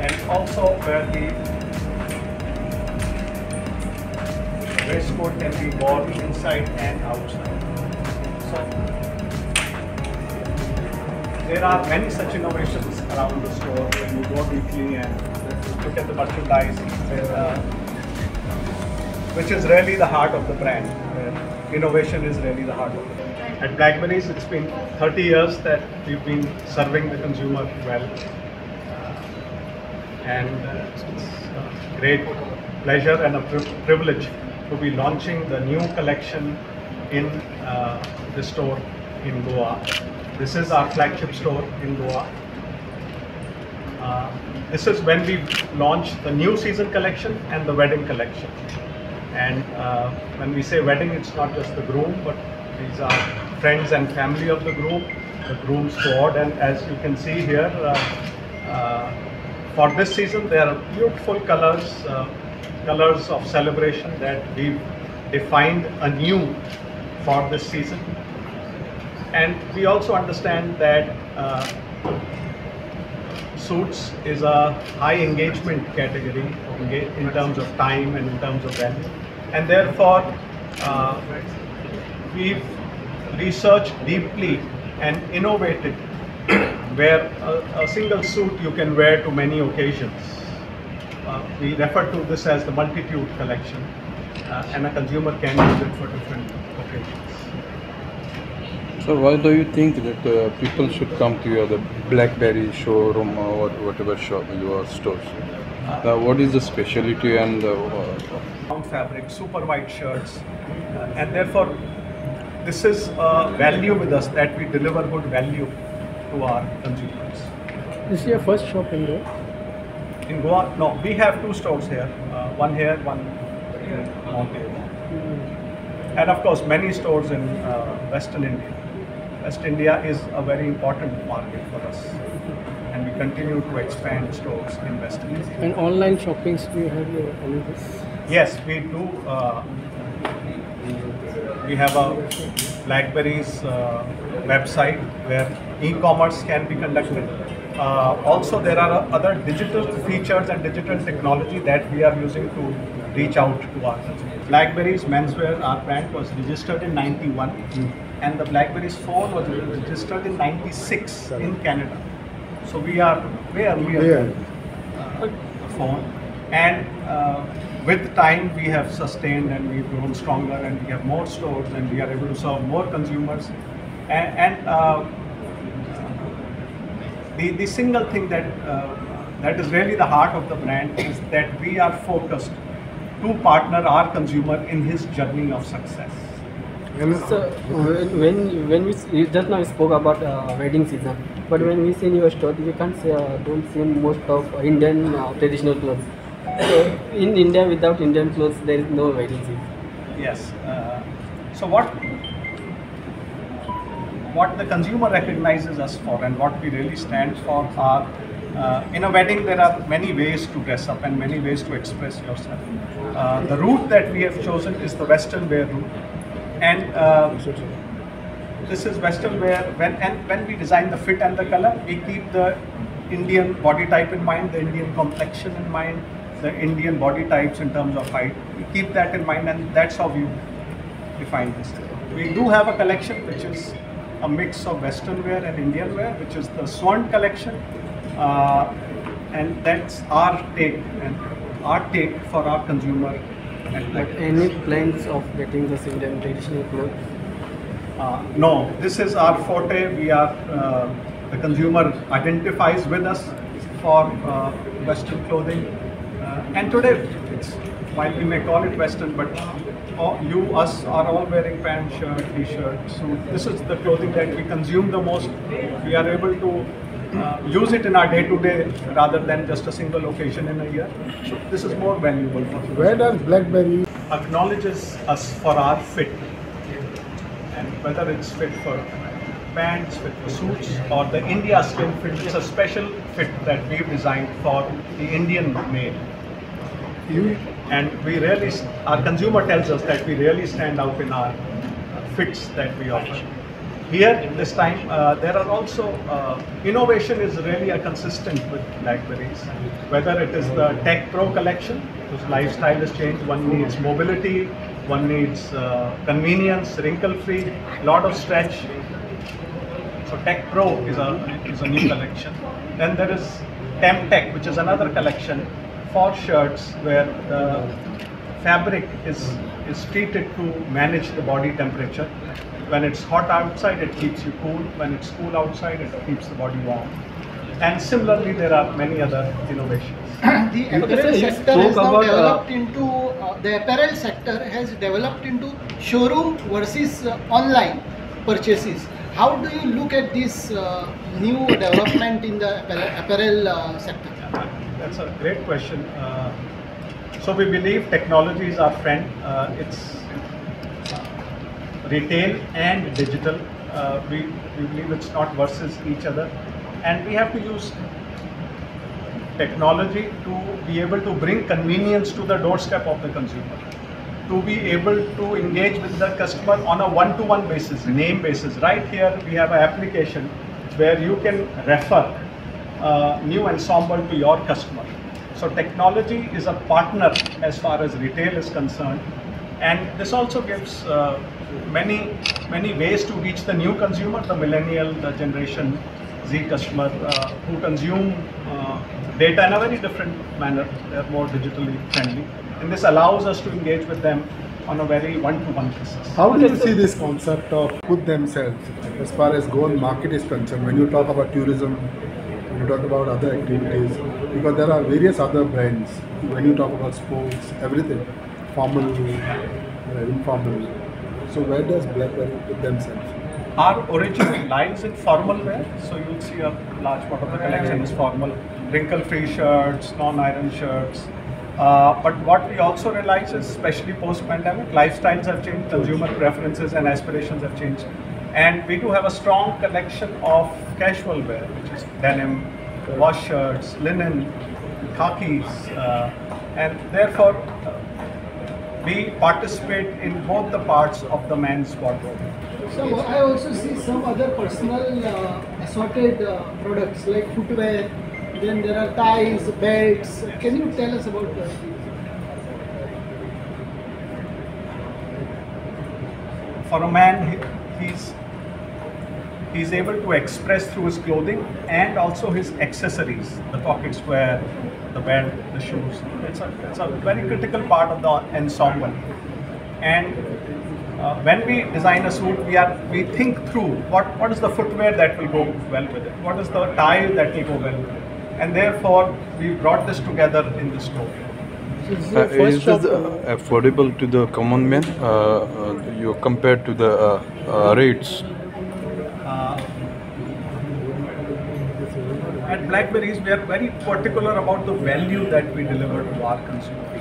and also where the waistcoat can be worn inside and outside. So there are many such innovations around the store. When you go deeply and look at the merchandise, which is really the heart of the brand. Innovation is really the heart of the brand. At Blackberries, it's been 30 years that we've been serving the consumer well. And it's a great pleasure and a privilege to be launching the new collection in the store in Goa. This is our flagship store in Goa. This is when we launch the new season collection and the wedding collection. And when we say wedding, it's not just the groom, but these are friends and family of the groom, the groom's squad. And as you can see here, for this season, there are beautiful colors, colors of celebration that we've defined anew for this season. And we also understand that suits is a high engagement category in terms of time and in terms of value. And therefore, we've researched deeply and innovated where a single suit you can wear to many occasions. We refer to this as the multitude collection, and a consumer can use it for different occasions. So why do you think that people should come to your Blackberry showroom or whatever shop, your stores? What is the specialty and fabric, super white shirts, and therefore this is a value with us that we deliver good value to our consumers. This is your first shop in Goa? In Goa? No, we have two stores here, one here, one in Mount Ava. And of course many stores in Western India. West India is a very important market for us, and we continue to expand stores in Western India. And online shoppings, do you have all of this? Yes, we do. We have a Blackberries website where e-commerce can be conducted. Also, there are other digital features and digital technology that we are using to reach out to our consumers. Blackberries menswear, our brand was registered in '91, and the Blackberries phone was registered in '96 in Canada. So we are way earlier the phone, and with time we have sustained and we've grown stronger, and we have more stores, and we are able to serve more consumers. And the single thing that is really the heart of the brand is that we are focused to partner our consumer in his journey of success. So when we just now spoke about wedding season, but when we see in your store, we can't say, don't see most of Indian traditional clothes. So in India, without Indian clothes, there is no wedding season. Yes. So what the consumer recognizes us for and what we really stand for are, in a wedding there are many ways to dress up and many ways to express yourself. The route that we have chosen is the Western wear route, and this is Western wear. When we design the fit and the color, we keep the Indian body type in mind, the Indian complexion in mind, the Indian body types in terms of height. We keep that in mind, and that's how we define this. We do have a collection which is a mix of Western wear and Indian wear, which is the Swan collection, and that's our take for our consumer. But any plans of getting this Indian traditional clothes? No, this is our forte. We are the consumer identifies with us for Western clothing, and today while we may call it Western, but us are all wearing pant, shirt, t-shirt, suit. This is the clothing that we consume the most. We are able to use it in our day-to-day rather than just a single occasion in a year. So this is more valuable for us. Where does Blackberry acknowledges us for our fit, and whether it's fit for pants, fit for suits, or the India slim fit, is a special fit that we've designed for the Indian male. And we really, our consumer tells us that we really stand out in our fits that we offer. Here this time there are also innovation is really a consistent with Blackberries, whether it is the Tech Pro collection, whose lifestyle has changed. One needs mobility, one needs convenience, wrinkle free, lot of stretch. So Tech Pro is a new collection. Then there is Temp Tech, which is another collection for shirts where the fabric is treated to manage the body temperature. When it's hot outside, it keeps you cool. When it's cool outside, it keeps the body warm. And similarly, there are many other innovations. The apparel sector has now developed into the apparel sector has developed into showroom versus online purchases. How do you look at this new development in the apparel sector? That's a great question. So we believe technology is our friend. It's retail and digital. We believe it's not versus each other, and we have to use technology to be able to bring convenience to the doorstep of the consumer, to be able to engage with the customer on a one-to-one basis, name basis. Right here we have an application where you can refer new ensemble to your customer. So technology is a partner as far as retail is concerned, and this also gives many ways to reach the new consumer, the millennial, the Generation Z customer who consume data in a very different manner. They are more digitally friendly, and this allows us to engage with them on a very one-to-one basis. How do you see this concept of put themselves as far as go on market is concerned when you talk about tourism, when you talk about other activities, because there are various other brands when you talk about sports, everything, formal, informal. So where does BlackBerry put themselves? Our origin lies in formal wear, so you'll see a large part of the collection is formal, wrinkle-free shirts, non-iron shirts. But what we also realize is, especially post-pandemic, lifestyles have changed, consumer preferences and aspirations have changed. And we do have a strong collection of casual wear, which is denim, wash shirts, linen, khakis, and therefore we participate in both the parts of the men's wardrobe. So I also see some other personal assorted products like footwear. Then there are ties, belts. Can you tell us about that? For a man, he's able to express through his clothing and also his accessories, the pocket square, the belt, the shoes. It's a very critical part of the ensemble. And when we design a suit, we think through what is the footwear that will go well with it, what is the tie that will go well with it, and therefore we brought this together in the store. Is this affordable to the common man? You compared to the rates? At Blackberries, we are very particular about the value that we deliver to our consumers.